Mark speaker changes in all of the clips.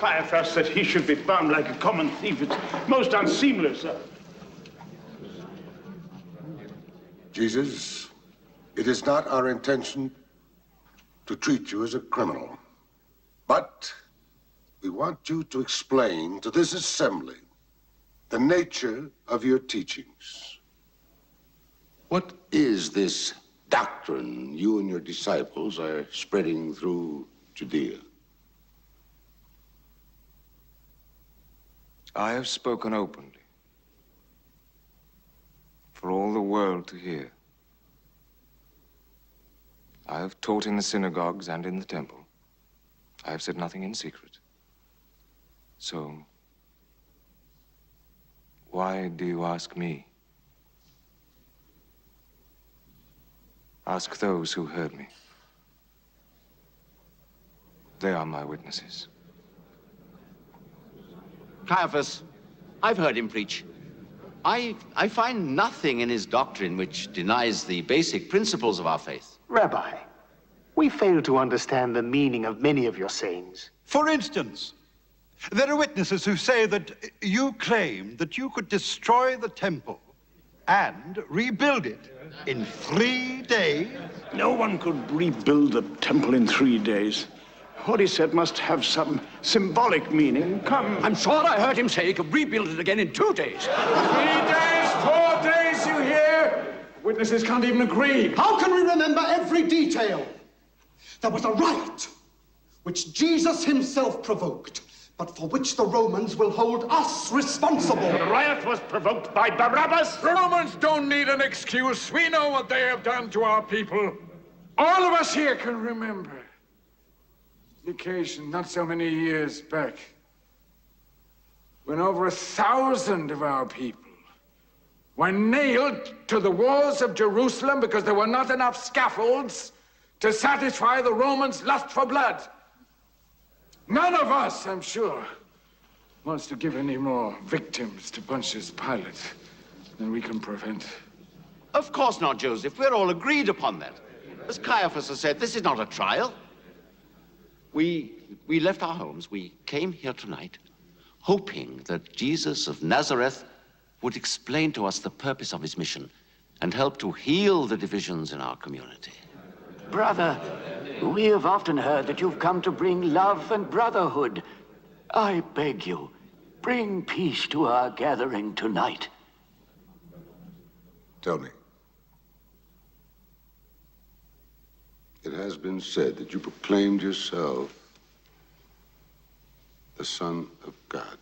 Speaker 1: Caiaphas that he should be bound like a common thief. It's most unseemly, sir.
Speaker 2: Jesus, it is not our intention to treat you as a criminal, but we want you to explain to this assembly the nature of your teachings. What is this doctrine you and your disciples are spreading through Judea?
Speaker 3: I have spoken openly for all the world to hear. I have taught in the synagogues and in the temple. I have said nothing in secret. So, why do you ask me? Ask those who heard me. They are my witnesses.
Speaker 4: Caiaphas, I've heard him preach. I find nothing in his doctrine which denies the basic principles of our faith.
Speaker 5: Rabbi, we fail to understand the meaning of many of your sayings.
Speaker 6: For instance, there are witnesses who say that you claim that you could destroy the temple and rebuild it in 3 days.
Speaker 1: No one could rebuild the temple in 3 days. What he said must have some symbolic meaning. Come.
Speaker 4: I'm sure I heard him say he could rebuild it again in 2 days.
Speaker 7: 3 days, 4 days, you hear? Witnesses can't even agree.
Speaker 8: How can we remember every detail? There was a riot which Jesus himself provoked, but for which the Romans will hold us responsible.
Speaker 1: The riot was provoked by Barabbas.
Speaker 7: Romans don't need an excuse. We know what they have done to our people. All of us here can remember the occasion not so many years back when over 1,000 of our people were nailed to the walls of Jerusalem because there were not enough scaffolds to satisfy the Romans' lust for blood. None of us, I'm sure, wants to give any more victims to Pontius Pilate than we can prevent.
Speaker 4: Of course not, Joseph. We're all agreed upon that. As Caiaphas has said, this is not a trial. We left our homes. We came here tonight hoping that Jesus of Nazareth would explain to us the purpose of his mission and help to heal the divisions in our community.
Speaker 5: Brother, we have often heard that you've come to bring love and brotherhood. I beg you, bring peace to our gathering tonight.
Speaker 2: Tell me. It has been said that you proclaimed yourself the Son of God.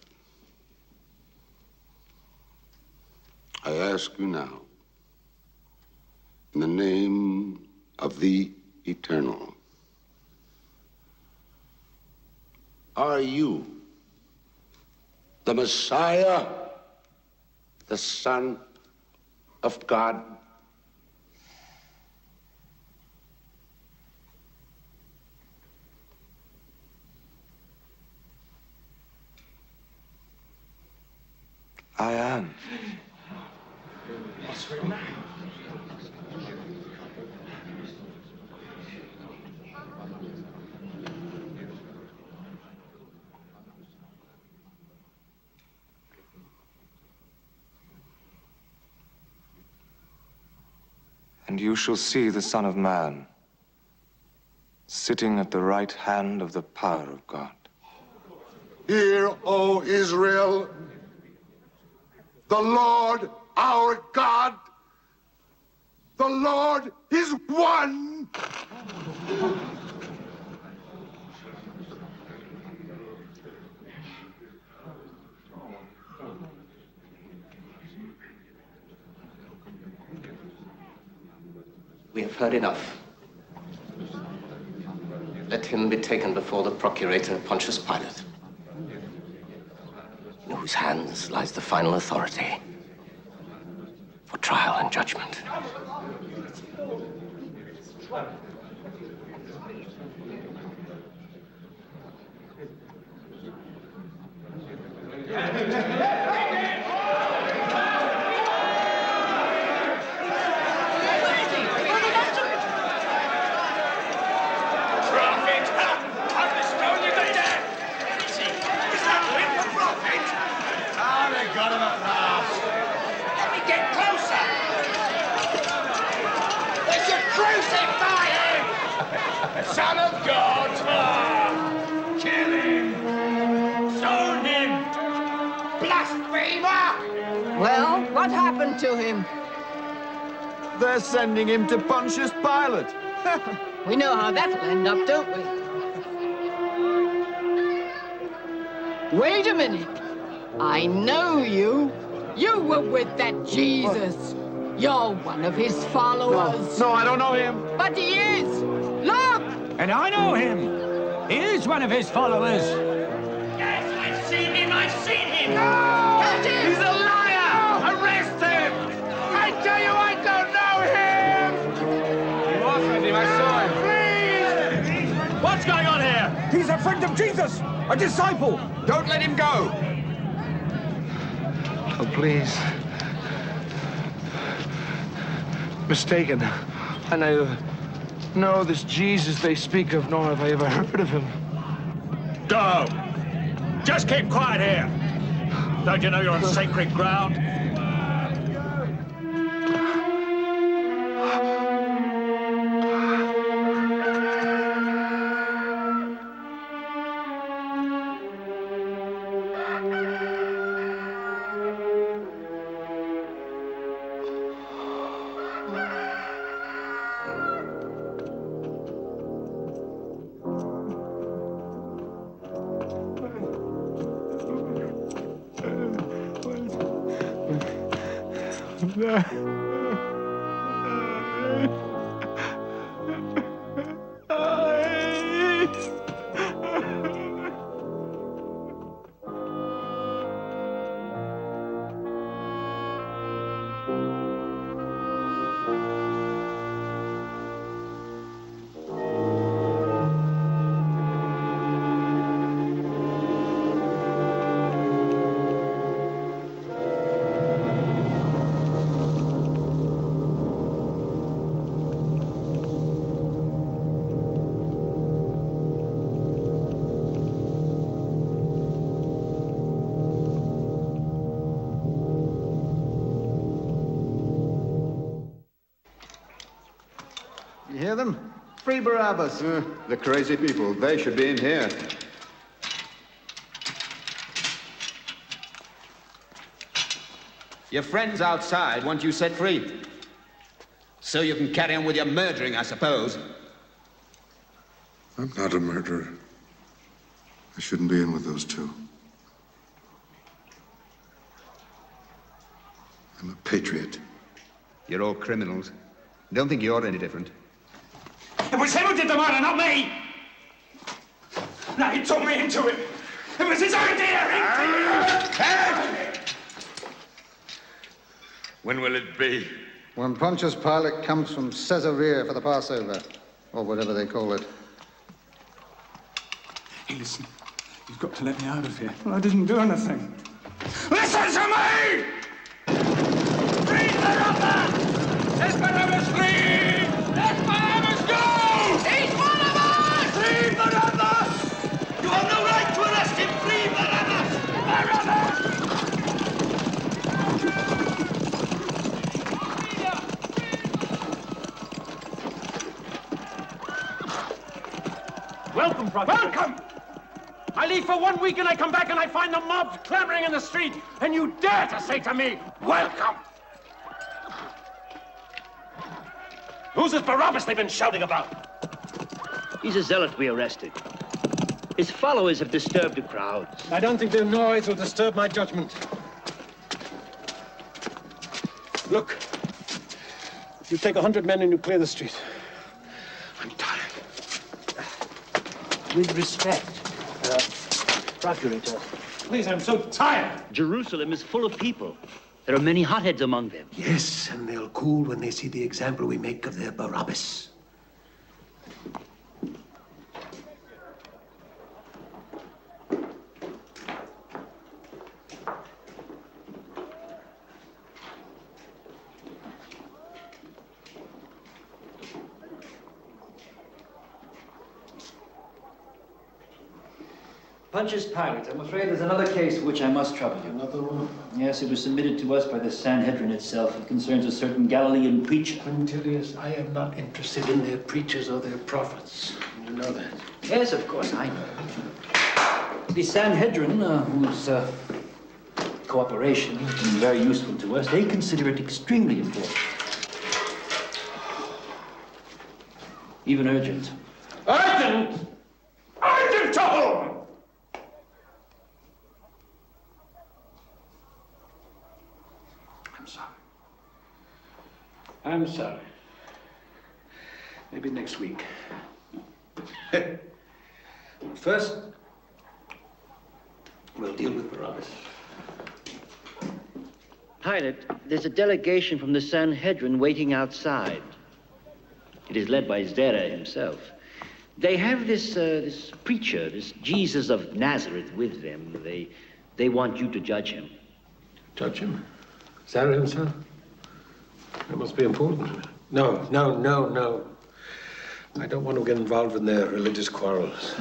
Speaker 2: I ask you now, in the name of the Eternal, are you the Messiah, the Son of God?
Speaker 3: I am. And you shall see the Son of Man sitting at the right hand of the power of God.
Speaker 2: Hear, O Israel, the Lord our God, the Lord is one.
Speaker 9: We have heard enough. Let him be taken before the procurator Pontius Pilate, in whose hands lies the final authority for trial and judgment.
Speaker 10: got him at last.
Speaker 11: Let me get closer. They should crucify him.
Speaker 10: Son of God! Kill him! Stone him!
Speaker 11: Blasphemer!
Speaker 12: Well, what happened to him?
Speaker 13: They're sending him to Pontius Pilate.
Speaker 12: We know how that'll end up, don't we? Wait a minute. I know you. You were with that Jesus. You're one of his followers.
Speaker 13: No, I don't know him.
Speaker 12: But he is. Look!
Speaker 14: And I know him. He is one of his followers.
Speaker 11: Yes, I've seen him. I've seen him.
Speaker 12: No! Catch him!
Speaker 11: He's a liar! Arrest him! I tell you, I don't know him!
Speaker 3: You are with him, I saw him.
Speaker 11: Please!
Speaker 14: What's going on here? He's a friend of Jesus, a disciple.
Speaker 13: Don't let him go.
Speaker 1: Oh, please. Mistaken. I neither know this Jesus they speak of, nor have I ever heard of him.
Speaker 14: Go. Just keep quiet here. Don't you know you're on sacred ground?
Speaker 6: You hear them? Free Barabbas. The crazy people. They should be in here.
Speaker 15: Your friends outside want you set free. So you can carry on with your murdering, I suppose.
Speaker 2: I'm not a murderer. I shouldn't be in with those two. I'm a patriot.
Speaker 15: You're all criminals. Don't think you're any different.
Speaker 14: It was him who did the murder, not me! Now he took me into it. It was his idea!
Speaker 10: When will it be?
Speaker 6: When Pontius Pilate comes from Caesarea for the Passover, or whatever they call it.
Speaker 7: Hey, listen. You've got to let me out of here. Well, I didn't do anything.
Speaker 11: Listen to me! Free Barabbas! Let Barabbas free! Let Barabbas go! He's one of us! Free Barabbas! You have no right to arrest him! Free Barabbas! Barabbas!
Speaker 14: Welcome, Prophet. Welcome! I leave for 1 week and I come back and I find the mob clamoring in the street, and you dare to say to me, welcome! Who's this Barabbas they've been shouting about?
Speaker 16: He's a zealot we arrested. His followers have disturbed the crowds.
Speaker 14: I don't think their noise will disturb my judgment. Look, you take 100 men and you clear the street. I'm tired.
Speaker 16: With respect, Procurator.
Speaker 14: Please, I'm so tired.
Speaker 16: Jerusalem is full of people. There are many hotheads among them.
Speaker 9: Yes, and they'll cool when they see the example we make of their Barabbas.
Speaker 17: Pontius Pilate, I'm afraid there's another case for which I must trouble you.
Speaker 18: Another one?
Speaker 17: Yes, it was submitted to us by the Sanhedrin itself. It concerns a certain Galilean preacher.
Speaker 18: Quintilius, I am not interested in their preachers or their prophets. You know that.
Speaker 17: Yes, of course, I know. The Sanhedrin, whose cooperation has been very useful to us, they consider it extremely important. Even urgent.
Speaker 14: Urgent? Urgent to whom?
Speaker 18: I'm sorry. I'm sorry. Maybe next week. First, we'll deal with Barabbas.
Speaker 16: Pilate, there's a delegation from the Sanhedrin waiting outside. It is led by Zerah himself. They have this preacher, this Jesus of Nazareth with them. They want you to judge him.
Speaker 18: Judge him? Zerah himself? That must be important. No. I don't want to get involved in their religious quarrels.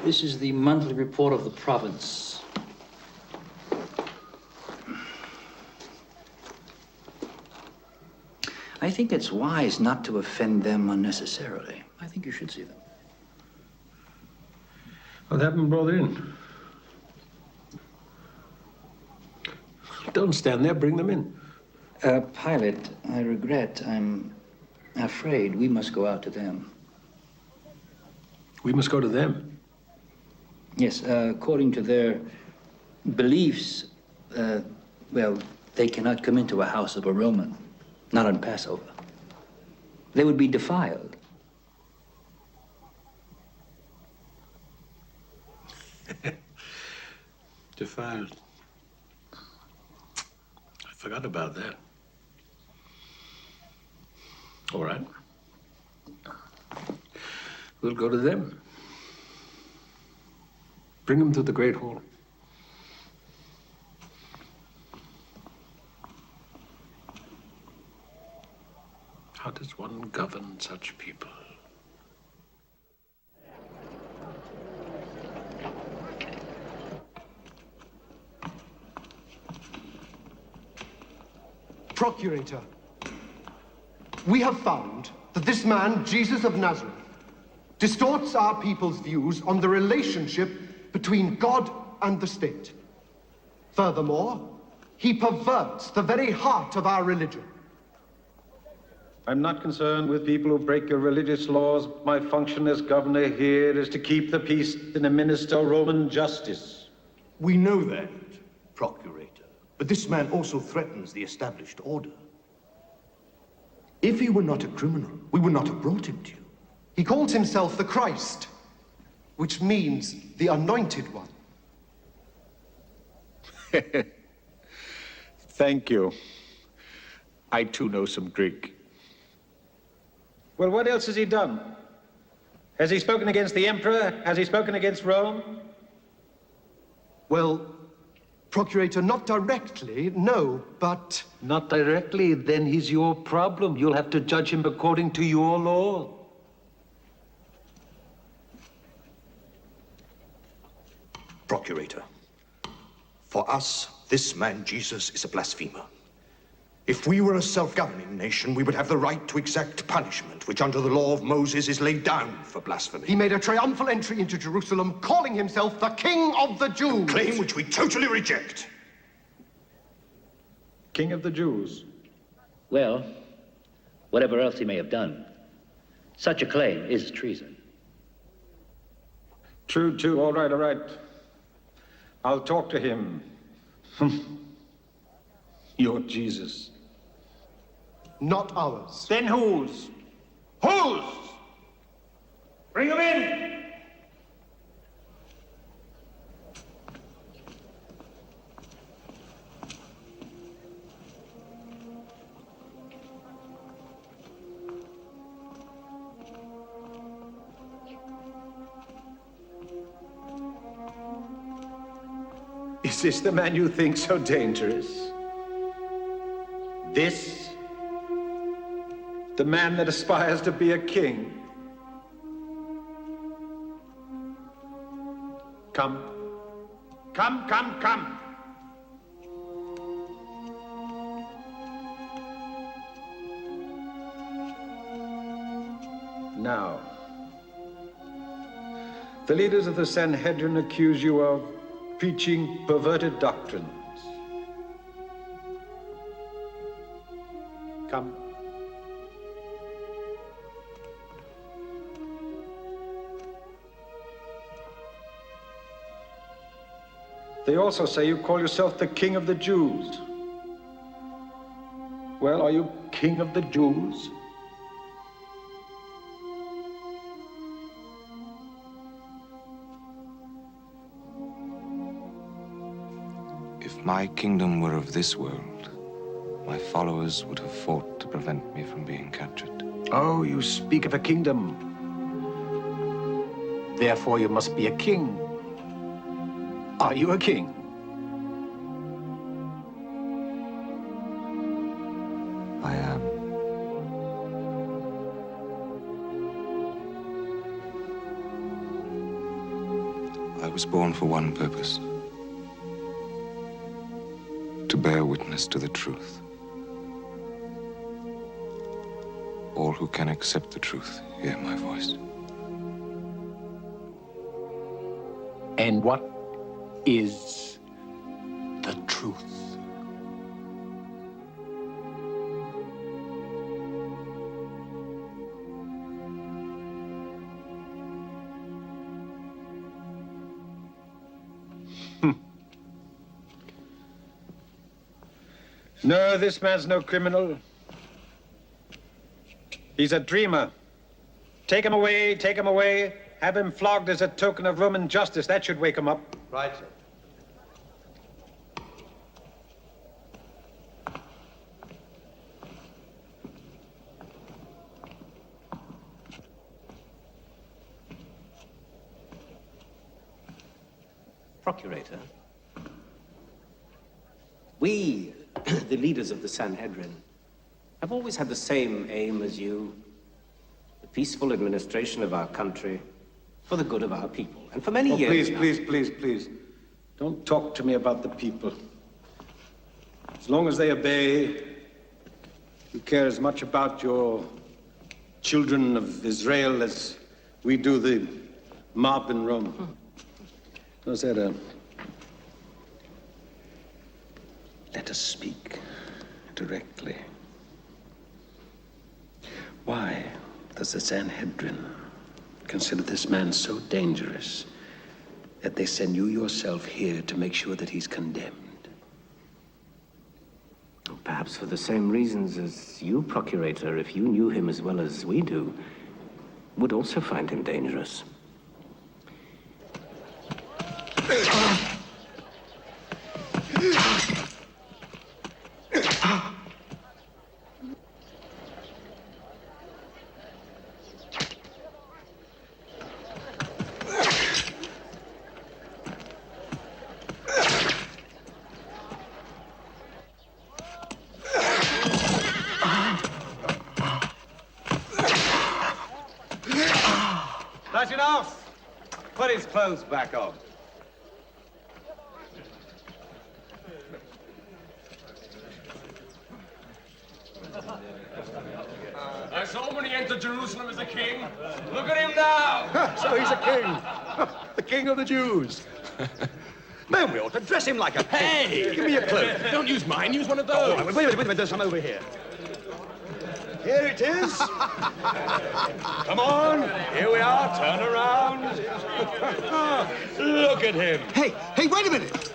Speaker 17: This is the monthly report of the province. I think it's wise not to offend them unnecessarily. I think you should see them.
Speaker 18: Well, they haven't been brought in. Don't stand there, bring them in.
Speaker 17: Pilate, I regret. I'm afraid we must go out to them.
Speaker 18: We must go to them?
Speaker 17: Yes, according to their beliefs, well, they cannot come into a house of a Roman, not on Passover. They would be defiled.
Speaker 18: Defiled. I forgot about that. All right. We'll go to them. Bring them to the Great Hall. How does one govern such people?
Speaker 8: Procurator, we have found that this man, Jesus of Nazareth, distorts our people's views on the relationship between God and the state. Furthermore, he perverts the very heart of our religion.
Speaker 19: I'm not concerned with people who break your religious laws. My function as governor here is to keep the peace and administer Roman justice.
Speaker 20: We know that, Procurator. But this man also threatens the established order. If he were not a criminal, we would not have brought him to you.
Speaker 8: He calls himself the Christ, which means the Anointed One.
Speaker 19: Thank you. I too know some Greek. Well, what else has he done? Has he spoken against the emperor? Has he spoken against Rome?
Speaker 8: Well, Procurator, not directly, no, but...
Speaker 19: Not directly? Then he's your problem. You'll have to judge him according to your law.
Speaker 20: Procurator, for us, this man Jesus is a blasphemer. If we were a self-governing nation, we would have the right to exact punishment, which under the law of Moses is laid down for blasphemy.
Speaker 8: He made a triumphal entry into Jerusalem, calling himself the King of the Jews.
Speaker 20: A claim which we totally reject.
Speaker 19: King of the Jews?
Speaker 16: Well, whatever else he may have done, such a claim is treason.
Speaker 19: True. All right. I'll talk to him. You're Jesus.
Speaker 8: Not ours.
Speaker 14: Then whose? Whose? Bring him in!
Speaker 19: Is this the man you think so dangerous? This? The man that aspires to be a king? Come. Come, come, come. Now, the leaders of the Sanhedrin accuse you of preaching perverted doctrines. Come. They also say you call yourself the King of the Jews. Well, are you King of the Jews?
Speaker 3: If my kingdom were of this world, my followers would have fought to prevent me from being captured.
Speaker 14: Oh, you speak of a kingdom. Therefore, you must be a king. Are you a king?
Speaker 3: I am. I was born for one purpose. To bear witness to the truth. All who can accept the truth hear my voice.
Speaker 14: And what is the truth?
Speaker 19: No, this man's no criminal. He's a dreamer. Take him away, take him away. Have him flogged as a token of Roman justice. That should wake him up.
Speaker 15: Right, sir.
Speaker 9: Procurator, we, the leaders of the Sanhedrin, have always had the same aim as you, the peaceful administration of our country for the good of our people. And for many years now...
Speaker 19: Please. Don't talk to me about the people. As long as they obey, you care as much about your children of Israel as we do the mob in Rome. Was that let us speak directly. Why does the Sanhedrin consider this man so dangerous that they send you yourself here to make sure that he's condemned?
Speaker 9: Perhaps for the same reasons as you, Procurator, if you knew him as well as we do, would also find him dangerous.
Speaker 19: That's enough. Put his clothes back on.
Speaker 10: I saw when he entered Jerusalem as a king. Look at him now!
Speaker 13: So he's a king. The king of the Jews. Man, we ought to dress him like a king.
Speaker 10: Hey!
Speaker 13: Give me a cloak.
Speaker 10: Don't use mine, use one of those.
Speaker 13: Oh, all right, wait a minute, there's some over here. Here it is. Come on, here we are, turn around. Look at him.
Speaker 11: Hey, wait a minute.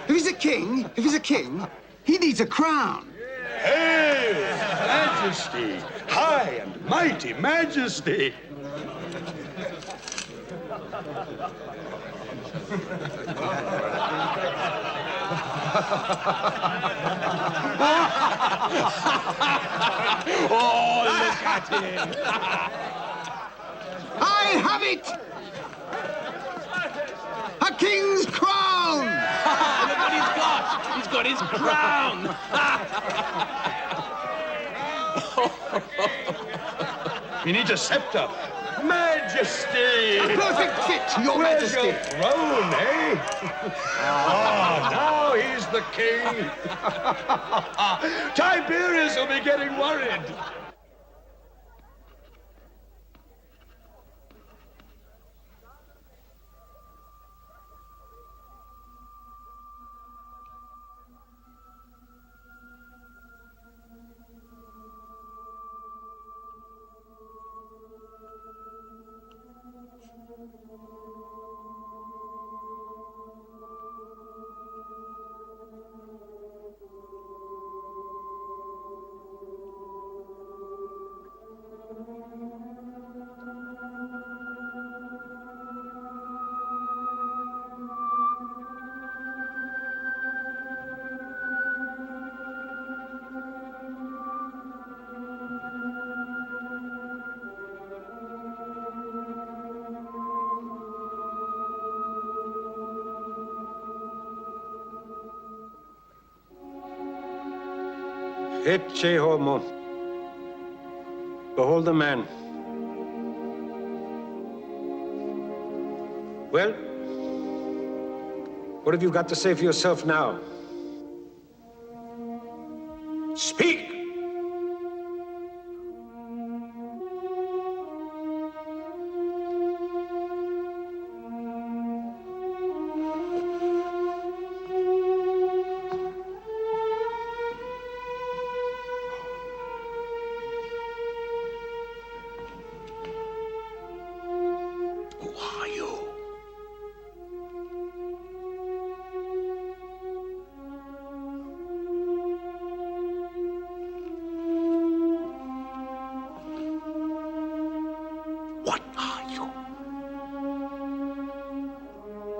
Speaker 11: If he's a king, he needs a crown.
Speaker 13: Hail, Majesty, high and mighty Majesty.
Speaker 10: Oh, look at him!
Speaker 11: I have it! A king's crown!
Speaker 10: Look what he's got! He's got his crown!
Speaker 13: He needs a scepter. Majesty!
Speaker 11: A perfect fit, Your
Speaker 13: Where's
Speaker 11: Majesty.
Speaker 13: your throne, eh? Ah, now he's the king. Tiberius will be getting worried.
Speaker 19: Ecce homo. Behold the man. Well, what have you got to say for yourself now? Speak!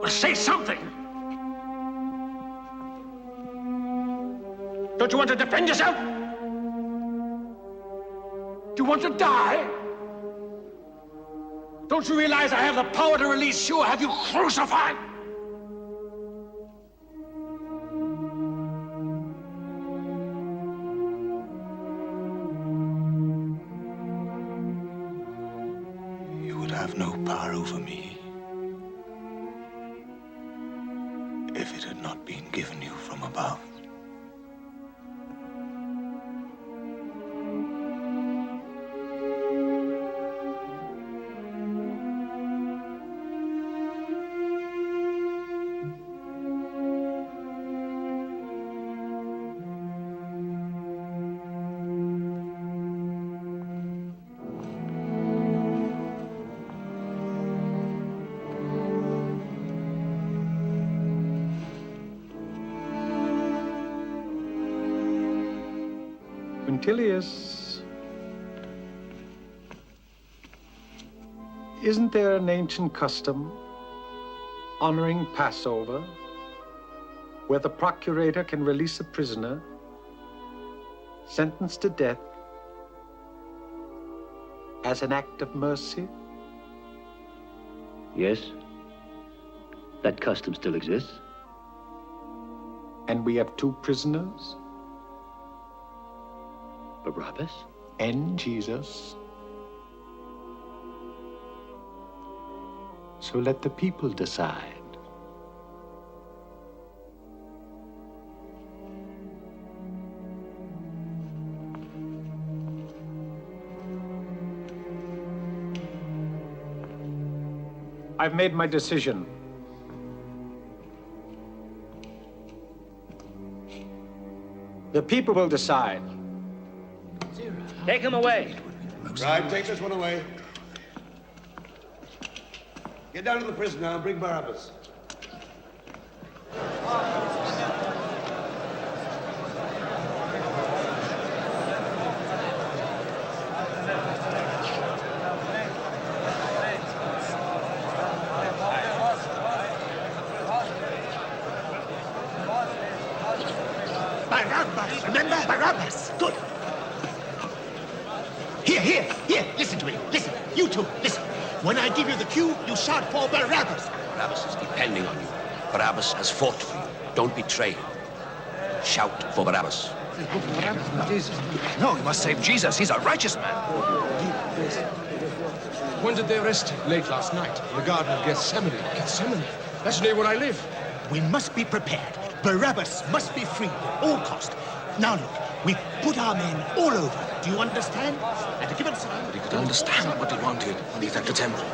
Speaker 14: Say something! Don't you want to defend yourself? Do you want to die? Don't you realize I have the power to release you or have you crucified?
Speaker 3: You would have no power over me if it had not been given you from above.
Speaker 19: Quintilius, isn't there an ancient custom honoring Passover where the procurator can release a prisoner sentenced to death as an act of mercy?
Speaker 16: Yes, that custom still exists.
Speaker 19: And we have two prisoners?
Speaker 16: Barabbas?
Speaker 19: And Jesus. So let the people decide. I've made my decision. The people will decide.
Speaker 16: Take him away.
Speaker 13: Right, take this one away. Get down to the prison now and bring Barabbas.
Speaker 11: Barabbas, remember? Barabbas. Good. Here. Listen to me. Listen. You two, listen. When I give you the cue, you shout for Barabbas.
Speaker 15: Barabbas is depending on you. Barabbas has fought for you. Don't betray him. Shout for Barabbas.
Speaker 3: No, you must save Jesus. He's a righteous man.
Speaker 10: When did they arrest him?
Speaker 13: Late last night, in the Garden of Gethsemane.
Speaker 10: Gethsemane? That's near where I live.
Speaker 21: We must be prepared. Barabbas must be freed at all cost. Now look, we've put our men all over. Do you understand? And to give it time...
Speaker 10: He could understand what he wanted when he left the temple.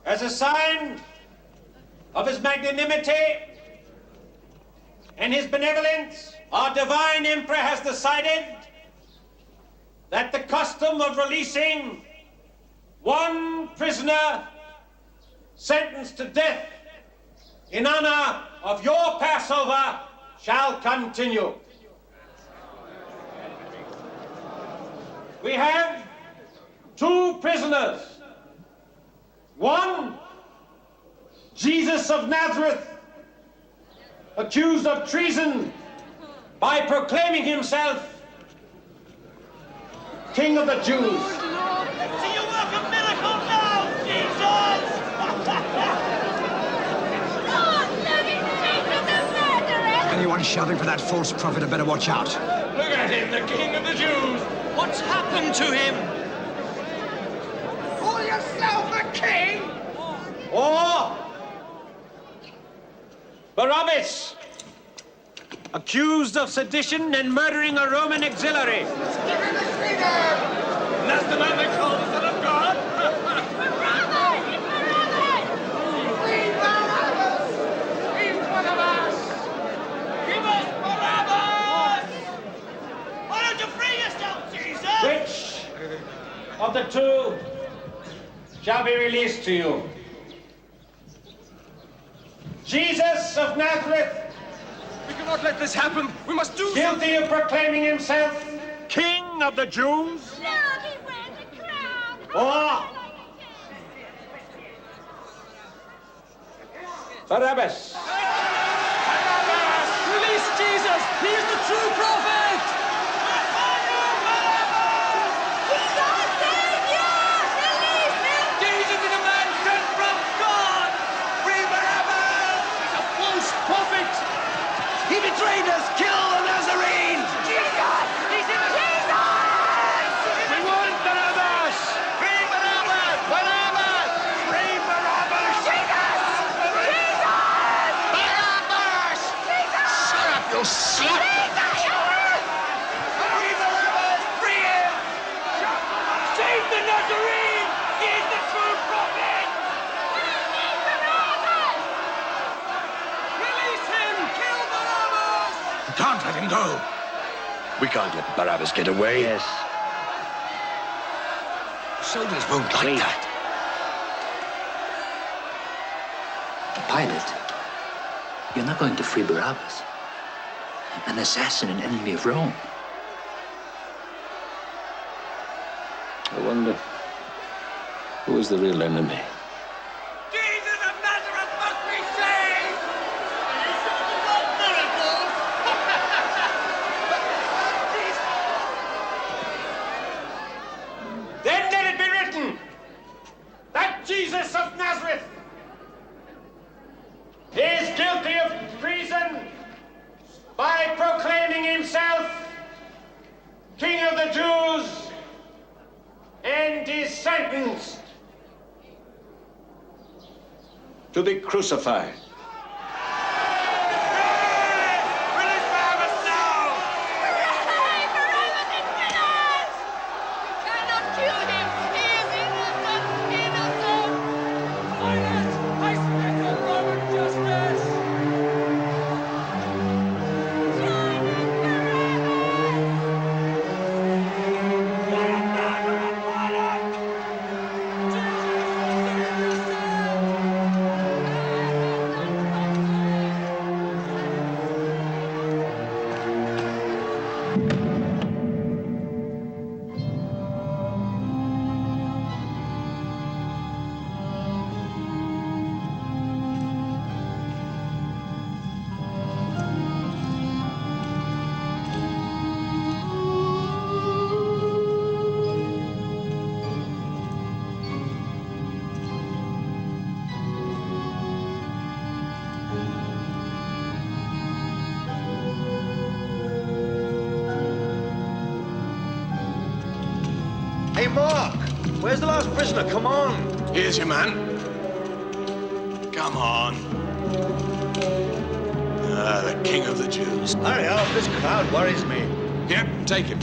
Speaker 14: As a sign of his magnanimity and his benevolence, our divine emperor has decided that the custom of releasing one prisoner sentenced to death in honor of your Passover shall continue. We have two prisoners. One, Jesus of Nazareth, accused of treason by proclaiming himself King of the Jews.
Speaker 11: See you work a miracle now, Jesus!
Speaker 22: Anyone shouting for that false prophet had better watch out.
Speaker 10: Look at him, the King of the Jews!
Speaker 11: What's happened to him? Call yourself a king?
Speaker 14: Or Barabbas, accused of sedition and murdering a Roman auxiliary.
Speaker 10: That's the man they call the Son of God?
Speaker 11: Free Barabbas! Free Barabbas! Give us Barabbas! Why don't you free yourself, Jesus?
Speaker 14: Which of the two shall be released to you? Jesus of Nazareth,
Speaker 10: We cannot let this happen. We must do
Speaker 14: guilty of proclaiming himself King of the Jews?
Speaker 11: Look, he wears a crown!
Speaker 14: Or Barabbas?
Speaker 11: Release Jesus! He is the true prophet! He's our savior! Release him!
Speaker 10: Jesus is a man sent from God! Free Barabbas! He's a false prophet! He betrayed us! Kill the Nazarene!
Speaker 11: Jesus! He's in Jesus!
Speaker 10: We want Barabbas! Free Barabbas! Barabbas! Free Barabbas!
Speaker 11: Jesus!
Speaker 10: Barabbas! Shut up, you slut! Free Barabbas! Free him! Save the Nazarene! He is the true prophet! Release him! Kill Barabbas!
Speaker 22: We can't let him go.
Speaker 15: We can't let Barabbas get away.
Speaker 16: Yes.
Speaker 22: Soldiers won't like that.
Speaker 17: Pilate, you're not going to free Barabbas, an assassin and enemy of Rome.
Speaker 18: I wonder, who is the real enemy?
Speaker 11: Jesus of Nazareth must be saved! He certainly worked miracles!
Speaker 14: Then let it be written that Jesus of Nazareth is guilty of treason by proclaiming himself King of the Jews and is sentenced to be crucified.
Speaker 11: Release Barabbas now! Hooray! Barabbas is winners! You cannot kill him! He is innocent! Innocent! Silence! I spit on Roman justice!
Speaker 13: Mark! Where's the last prisoner? Come on!
Speaker 15: Here's your man. Come on. The king of the Jews.
Speaker 13: Hurry up, this crowd worries me.
Speaker 15: Yep, take him.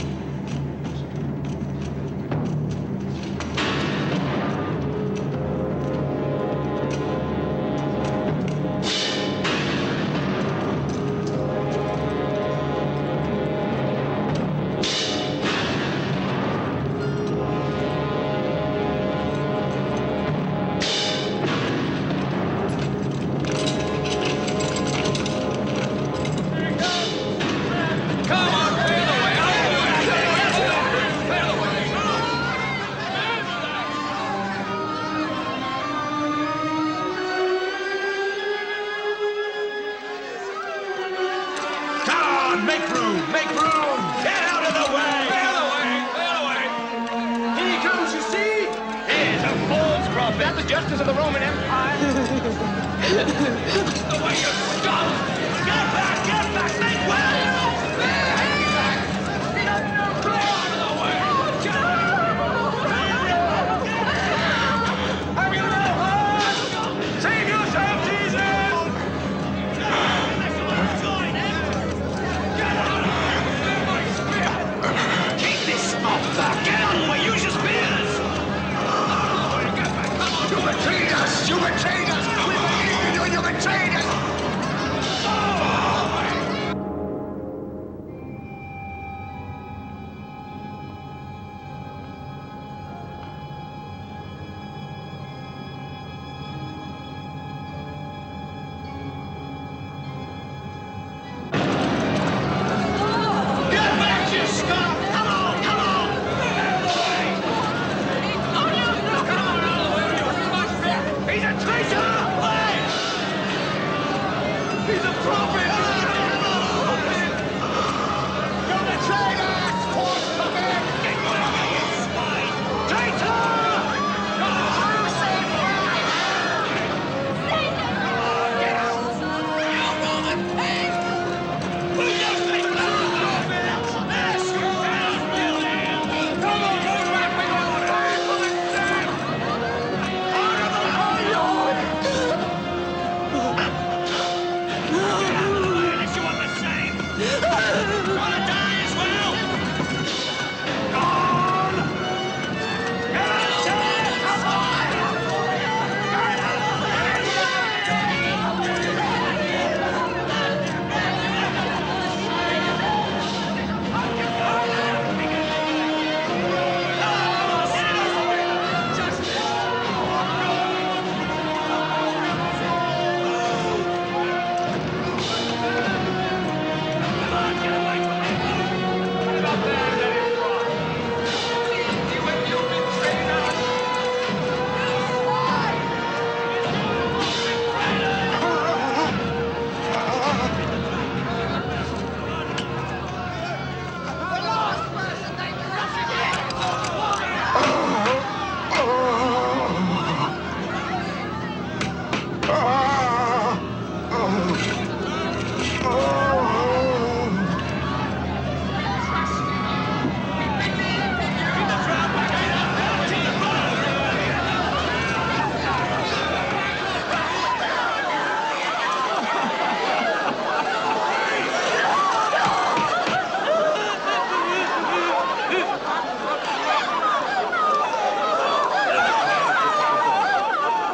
Speaker 11: Make room! Make room! Get out of the way! Clear the way! Clear the way! Here he comes, you see? Here's a false prophet! That's the justice of the Roman Empire! The way you stop! Get back! Get back! Make way! Clear out of the way! Have you no heart? Save yourself, Jesus! Get out of the way! Use your spears! You betrayed us! You betrayed us! We believed in you and you betrayed us! Get back, you scum! Come on! Come on! He's a traitor! He's a prophet! You betrayed us! False prophet! Get back, you swine! Traitor! Get out! You Roman pig! Who does this? Yes, you Come on, go back with Unless you want the same. Wanna die as well? Go on! Get out there! Come on!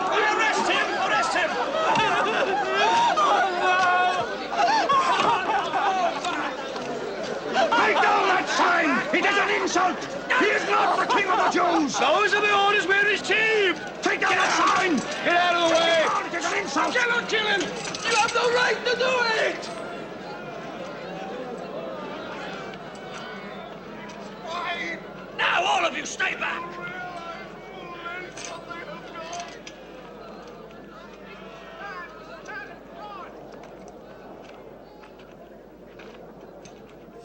Speaker 11: Arrest him! Arrest him! Take down that sign! It is an insult! He is not the king of the Jews! Those are the orders, we're his team! Take down that sign! Get out of the way! It is an insult! Kill him! You have no right to do it! Now all of you stay back!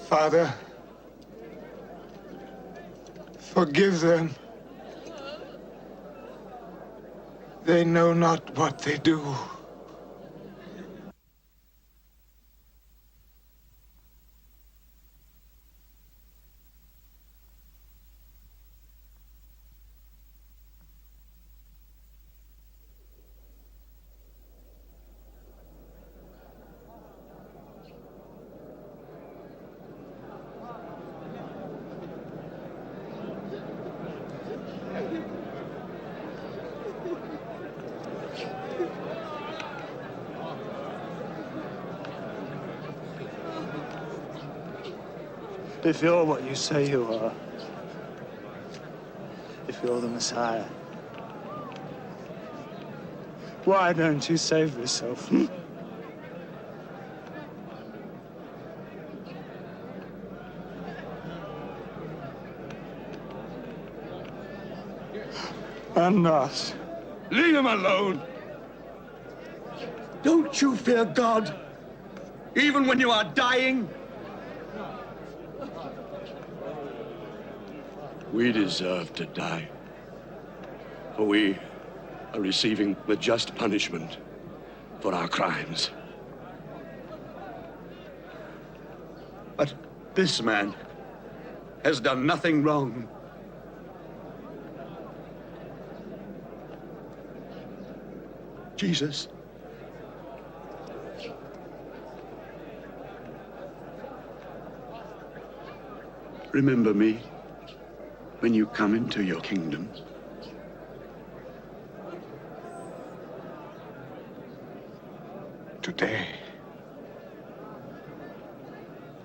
Speaker 7: Father, forgive them. They know not what they do.
Speaker 4: If you're what you say you are, if you're the Messiah, why don't you save yourself? And us.
Speaker 11: Leave him alone. Don't you fear God, even when you are dying? We deserve to die, for we are receiving the just punishment for our crimes. But this man has done nothing wrong. Jesus, remember me when you come into your kingdom.
Speaker 1: Today,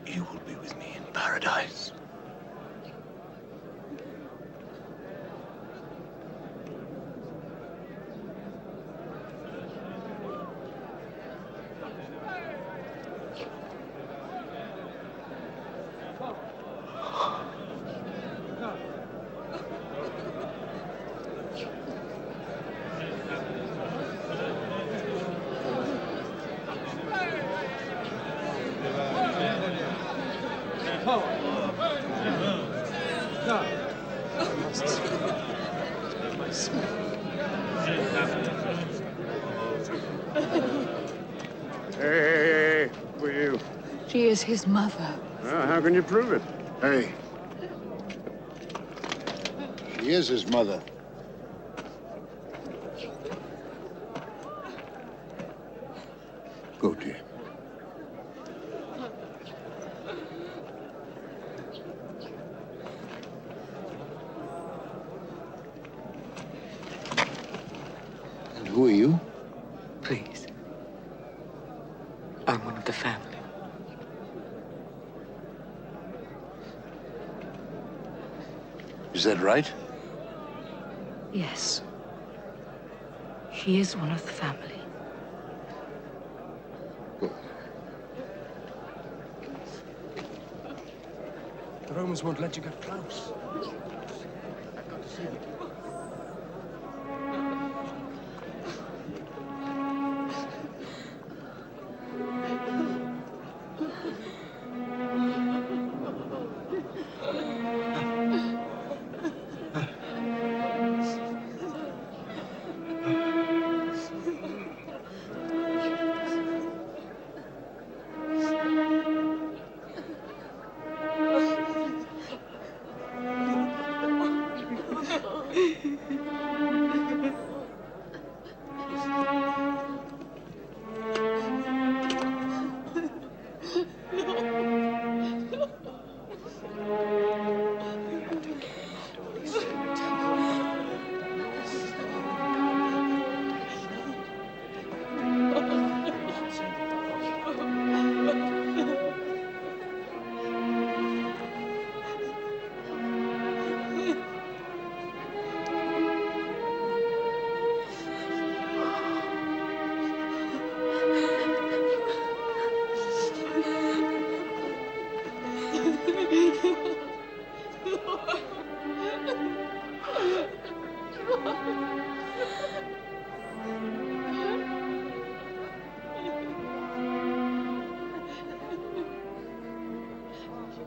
Speaker 1: you will be with me in paradise. Hey, who are you?
Speaker 12: She is his mother.
Speaker 1: Well, how can you prove it?
Speaker 2: Hey. She is his mother.
Speaker 1: Go, dear.
Speaker 2: And who are you?
Speaker 5: Please. I'm one of the family.
Speaker 2: Is that right?
Speaker 5: Yes. She is one of the family.
Speaker 23: The Romans won't let you get close. I've got to see you.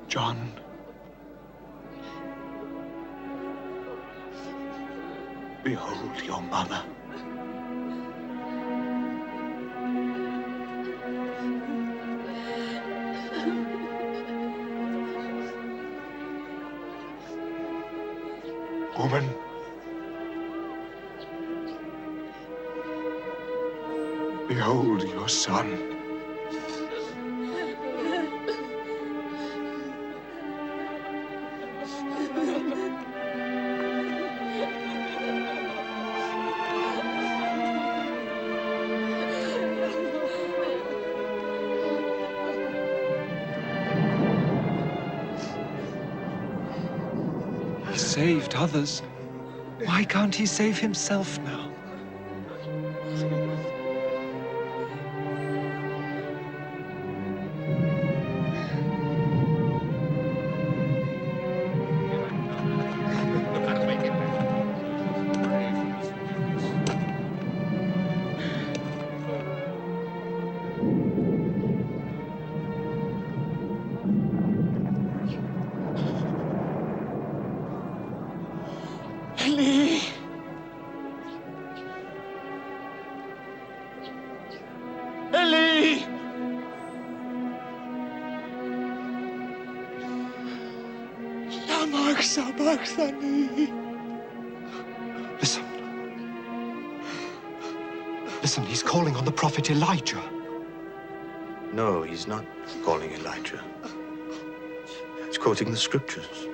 Speaker 1: John. Behold your mother. Woman. Behold your son.
Speaker 6: He saved others. Why can't he save himself now?
Speaker 11: Ellie! Ellie! Lama sabachthani.
Speaker 6: Listen. Listen, he's calling on the prophet Elijah.
Speaker 8: No, he's not calling Elijah. He's quoting the scriptures.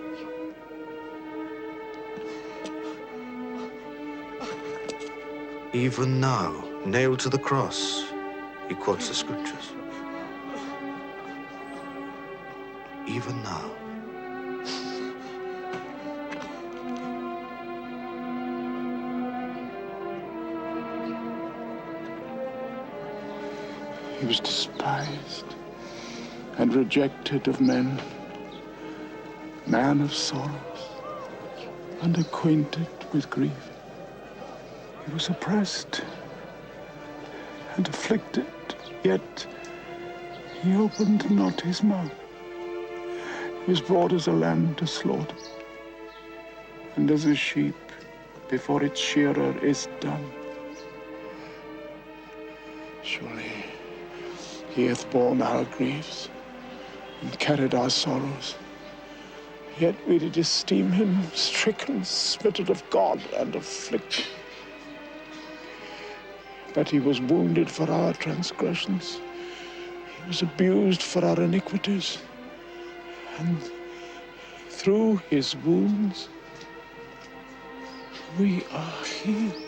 Speaker 8: Even now, nailed to the cross, he quotes the scriptures. Even now.
Speaker 1: He was despised and rejected of men, man of sorrows, and acquainted with grief. He was oppressed and afflicted, yet he opened not his mouth. He was brought as a lamb to slaughter, and as a sheep before its shearer is dumb. Surely he hath borne our griefs and carried our sorrows. Yet we did esteem him stricken, smitten of God, and afflicted. But he was wounded for our transgressions. He was abused for our iniquities. And through his wounds, we are healed.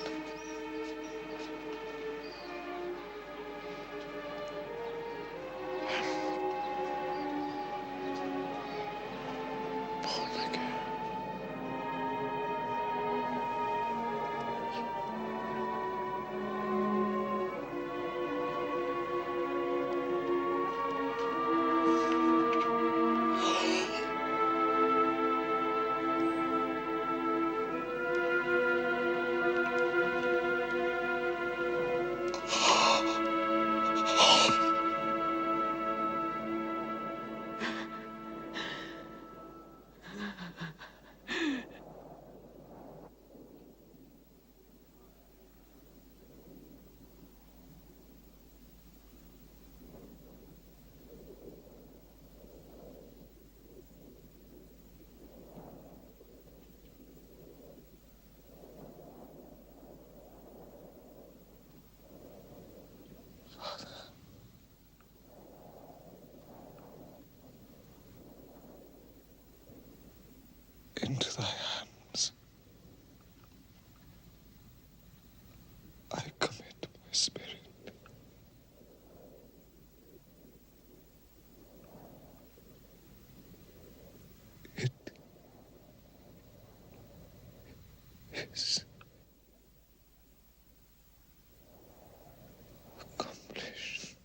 Speaker 6: Into thy hands I commit my spirit. It is accomplished.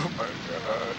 Speaker 11: Oh my God.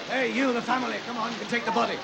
Speaker 21: Hey, you, the family, come on, you can take the body.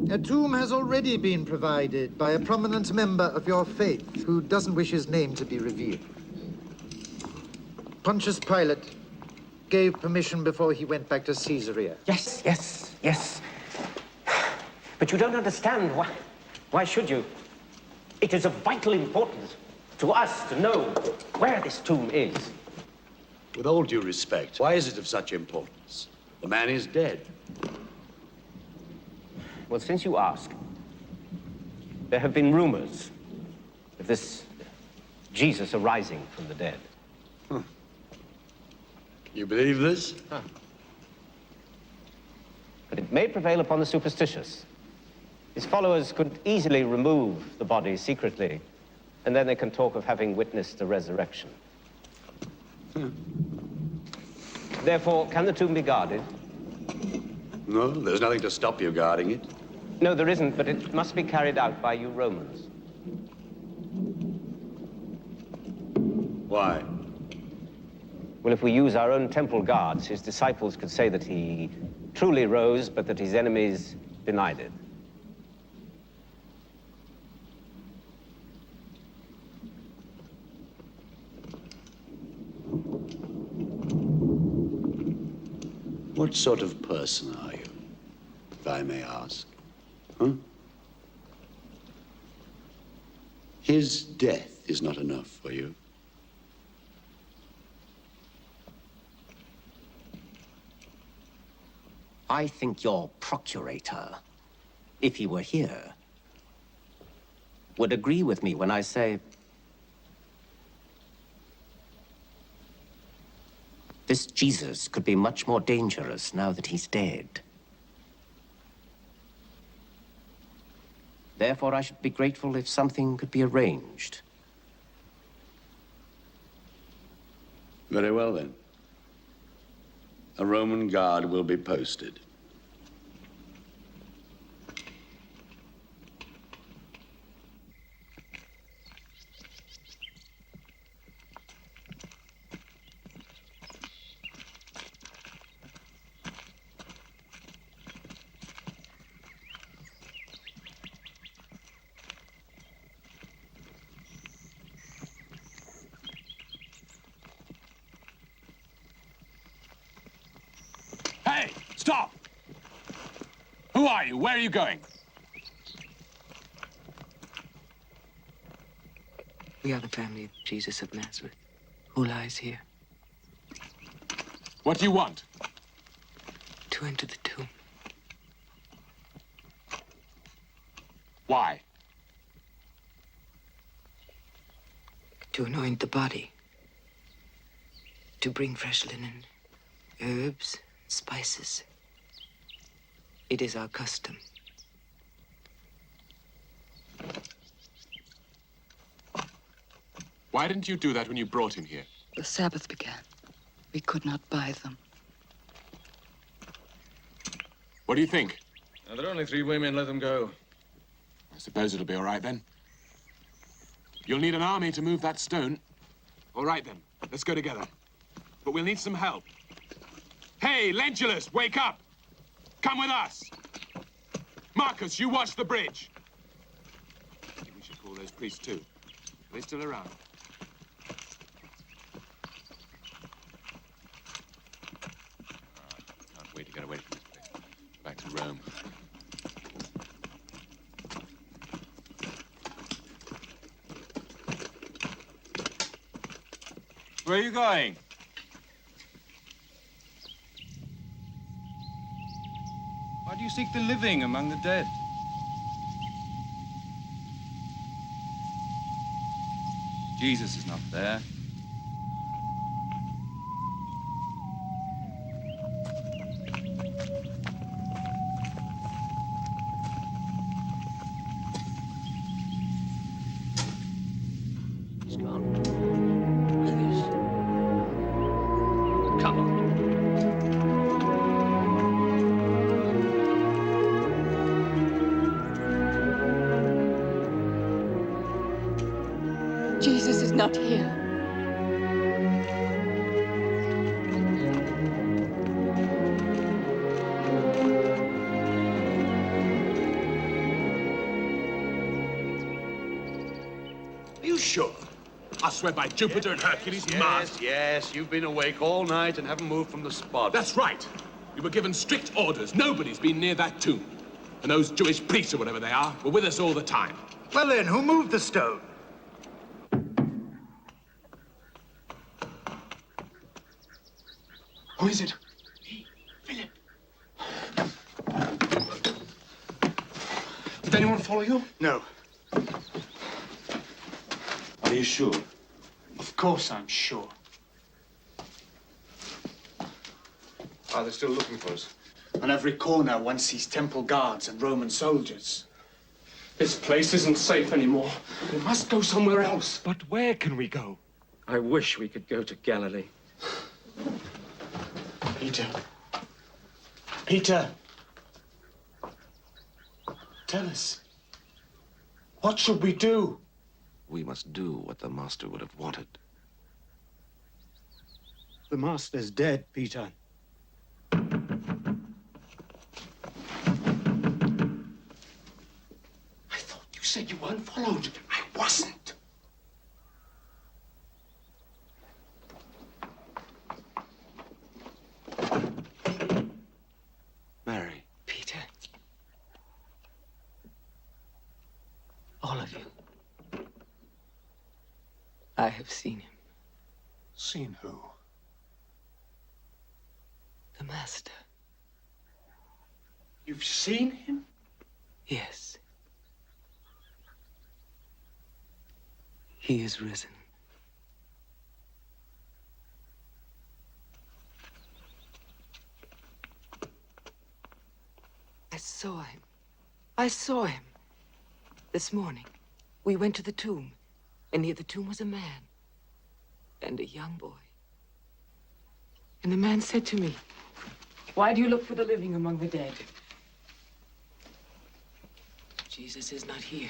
Speaker 9: A tomb has already been provided by a prominent member of your faith who doesn't wish his name to be revealed. Pontius Pilate gave permission before he went back to Caesarea.
Speaker 19: Yes, yes, yes. But you don't understand. Why should you? It is of vital importance to us to know where this tomb is.
Speaker 20: With all due respect, why is it of such importance? The man is dead.
Speaker 19: Well, since you ask, there have been rumors of this Jesus arising from the dead.
Speaker 20: You believe this?
Speaker 19: Huh. But it may prevail upon the superstitious. His followers could easily remove the body secretly, and then they can talk of having witnessed the resurrection. Therefore, can the tomb be guarded?
Speaker 20: No, there's nothing to stop you guarding it.
Speaker 19: No, there isn't, but it must be carried out by you Romans.
Speaker 20: Why?
Speaker 19: Well, if we use our own temple guards, his disciples could say that he truly rose, but that his enemies denied it.
Speaker 20: What sort of person are you, if I may ask? Huh? His death is not enough for you.
Speaker 19: I think your procurator, if he were here, would agree with me when I say this Jesus could be much more dangerous now that he's dead. Therefore, I should be grateful if something could be arranged.
Speaker 20: Very well, then. A Roman guard will be posted.
Speaker 24: Hey, stop! Who are you? Where are you going?
Speaker 25: We are the family of Jesus of Nazareth, who lies here.
Speaker 24: What do you want?
Speaker 25: To enter the tomb.
Speaker 24: Why?
Speaker 25: To anoint the body. To bring fresh linen, herbs, spices. It is our custom.
Speaker 24: Why didn't you do that when you brought him here?
Speaker 5: The Sabbath began. We could not buy them.
Speaker 24: What do you think?
Speaker 13: Now, there are only 3 women. Let them go.
Speaker 24: I suppose it'll be all right then. You'll need an army to move that stone. All right then, let's go together. But we'll need some help. Hey, Lentulus, wake up! Come with us! Marcus, you watch the bridge. I think we should call those priests too. Are they still around? Can't wait to get away from this place. Back to Rome.
Speaker 13: Where are you going? Why do you seek the living among the dead? Jesus is not there.
Speaker 15: He's gone. Others. Come on.
Speaker 5: Jesus is not here.
Speaker 24: Are you sure? I swear by Jupiter and Hercules, Mars.
Speaker 20: Yes, you've been awake all night and haven't moved from the spot.
Speaker 24: That's right. We were given strict orders. Nobody's been near that tomb. And those Jewish priests, or whatever they are, were with us all the time.
Speaker 9: Well then, who moved the stone?
Speaker 24: Who is it?
Speaker 1: Philip. Did anyone follow you?
Speaker 4: No.
Speaker 1: Are you sure?
Speaker 4: Of course I'm sure.
Speaker 13: Are they still looking for us?
Speaker 4: On every corner, one sees temple guards and Roman soldiers. This place isn't safe anymore. We must go somewhere else.
Speaker 24: But where can we go?
Speaker 13: I wish we could go to Galilee.
Speaker 4: Peter. Peter. Tell us. What should we do?
Speaker 8: We must do what the Master would have wanted.
Speaker 4: The Master's dead, Peter.
Speaker 1: I thought you said you weren't followed. I wasn't.
Speaker 8: Mary.
Speaker 25: Peter. All of you. I have seen him.
Speaker 1: Seen who?
Speaker 25: The Master.
Speaker 1: You've seen him?
Speaker 25: Yes. He is risen. I saw him. I saw him. This morning, we went to the tomb, and near the tomb was a man and a young boy. And the man said to me, "Why do you look for the living among the dead? Jesus is not here."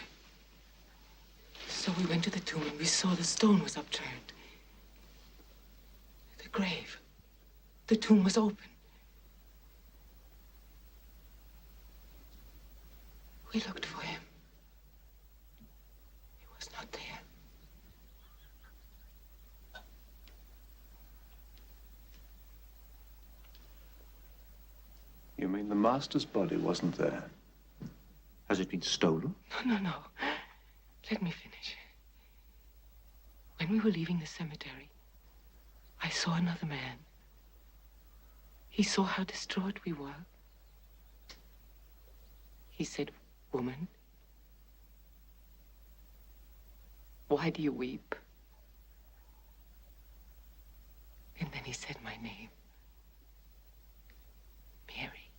Speaker 25: So we went to the tomb and we saw the stone was upturned. The grave. The tomb was open. We looked for him. He was not there.
Speaker 1: You mean the Master's body wasn't there?
Speaker 8: Has it been stolen?
Speaker 25: No. Let me finish. When we were leaving the cemetery, I saw another man. He saw how distraught we were. He said, "Woman, Why do you weep? And then he said my name. Mary.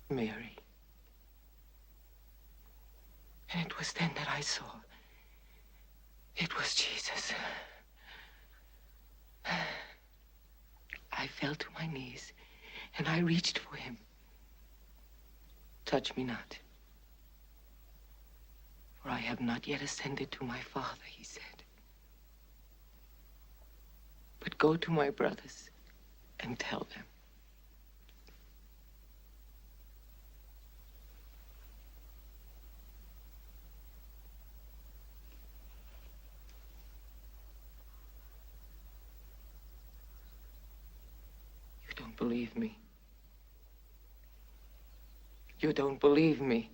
Speaker 25: Mary. And it was then that I saw. It was Jesus. I fell to my knees, and I reached for him. Touch me not, for I have not yet ascended to my Father, he said. But go to my brothers and tell them. You don't believe me. You don't believe me.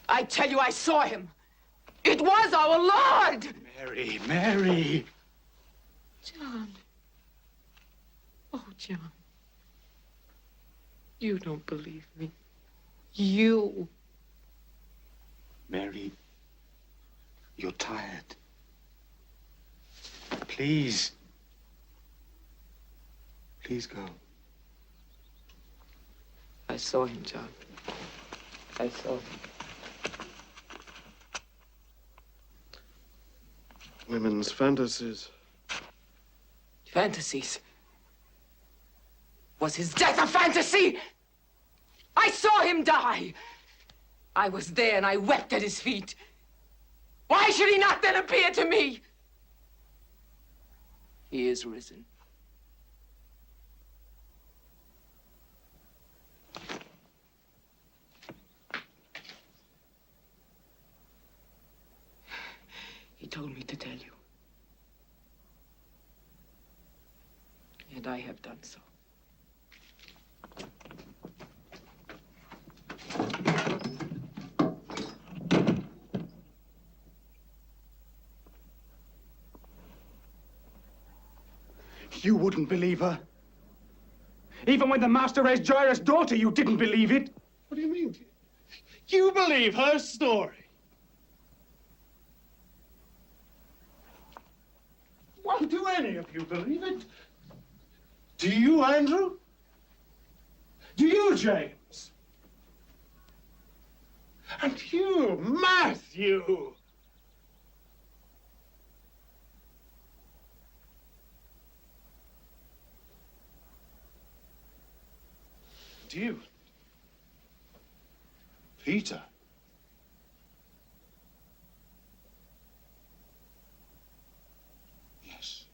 Speaker 25: I tell you, I saw him. It was our Lord!
Speaker 23: Mary, Mary!
Speaker 25: John. Oh, John. You don't believe me. You.
Speaker 23: Mary, you're tired. Please. Please go.
Speaker 25: I saw him, John. I saw him.
Speaker 23: Women's fantasies.
Speaker 25: Fantasies? Was his death a fantasy? I saw him die. I was there and I wept at his feet. Why should he not then appear to me? He is risen. He told me to tell you. And I have done so.
Speaker 7: You wouldn't believe her. Even when the master raised Jairus' daughter, you didn't believe it.
Speaker 23: What do you mean? You believe her story? Why do any of you believe it? Do you, Andrew? Do you, James? And you, Matthew? Do you? Peter? Yes.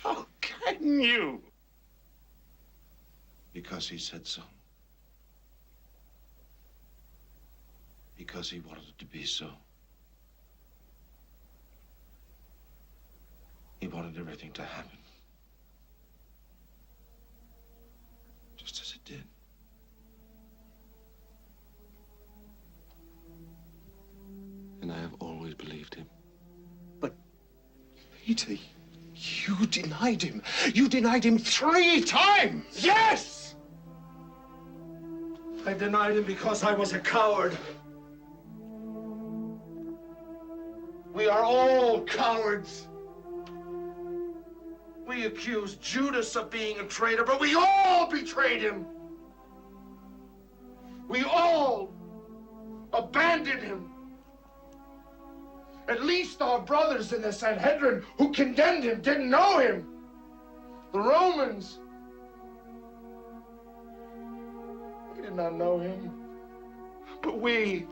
Speaker 23: How can you? Because he said so. Because he wanted it to be so. He wanted everything to happen. Just as it did. And I have always believed him. But, Peter, you denied him. You denied him 3 times! Yes! I denied him because I was a coward. We are all cowards. We accused Judas of being a traitor, but we all betrayed him. We all abandoned him. At least our brothers in the Sanhedrin who condemned him didn't know him. The Romans, they did not know him. But we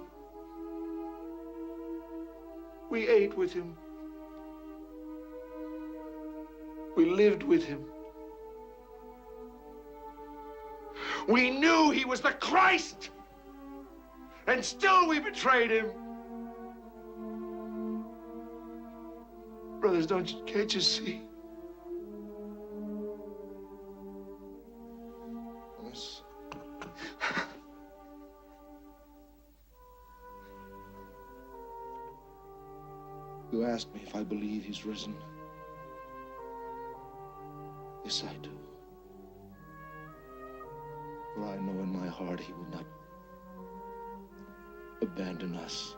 Speaker 23: ate with him. We lived with him. We knew he was the Christ, and still we betrayed him. Brothers, can't you see? Yes. You asked me if I believe he's risen. Yes, I do. For I know in my heart he will not abandon us.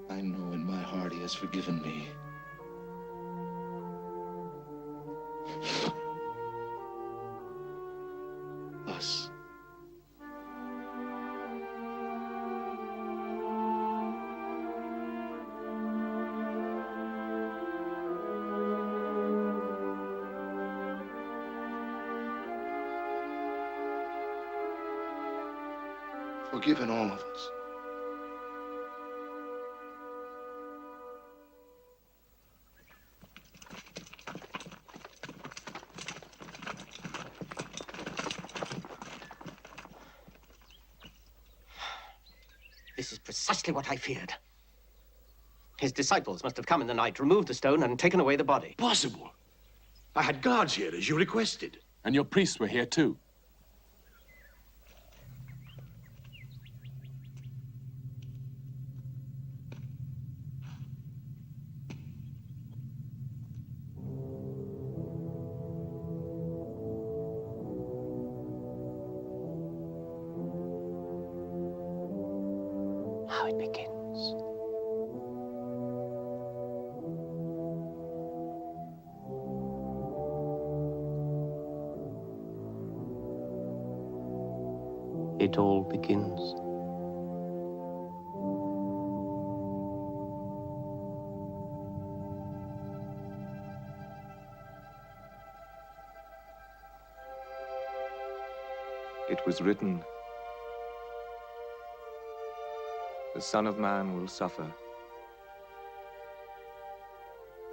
Speaker 23: I know in my heart he has forgiven me. Us. Forgiven all of us.
Speaker 19: This is precisely what I feared. His disciples must have come in the night, removed the stone, and taken away the body.
Speaker 20: Possible. I had guards here, as you requested.
Speaker 24: And your priests were here too.
Speaker 19: How it begins. It all begins.
Speaker 3: It was written, the Son of Man will suffer,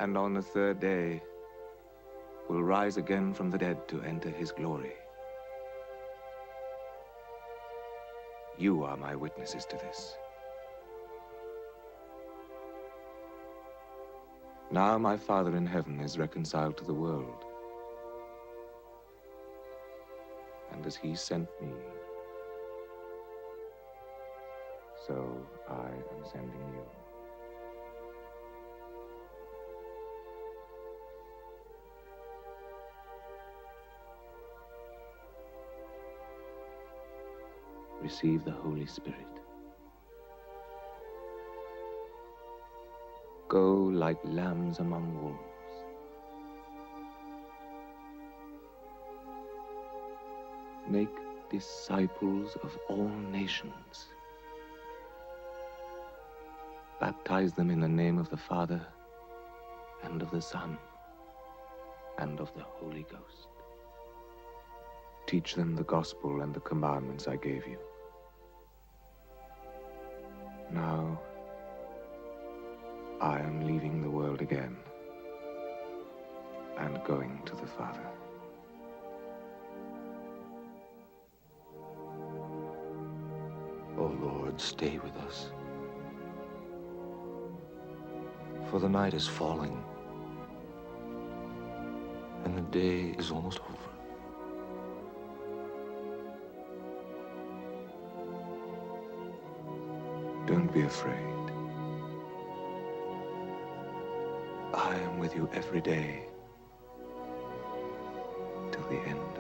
Speaker 3: and on the third day will rise again from the dead to enter his glory. You are my witnesses to this. Now my Father in heaven is reconciled to the world, and as he sent me, so I am sending you. Receive the Holy Spirit. Go like lambs among wolves. Make disciples of all nations. Baptize them in the name of the Father, and of the Son, and of the Holy Ghost. Teach them the gospel and the commandments I gave you. Now, I am leaving the world again, and going to the Father.
Speaker 23: O Lord, stay with us. For the night is falling, and the day is almost over.
Speaker 3: Don't be afraid. I am with you every day till the end.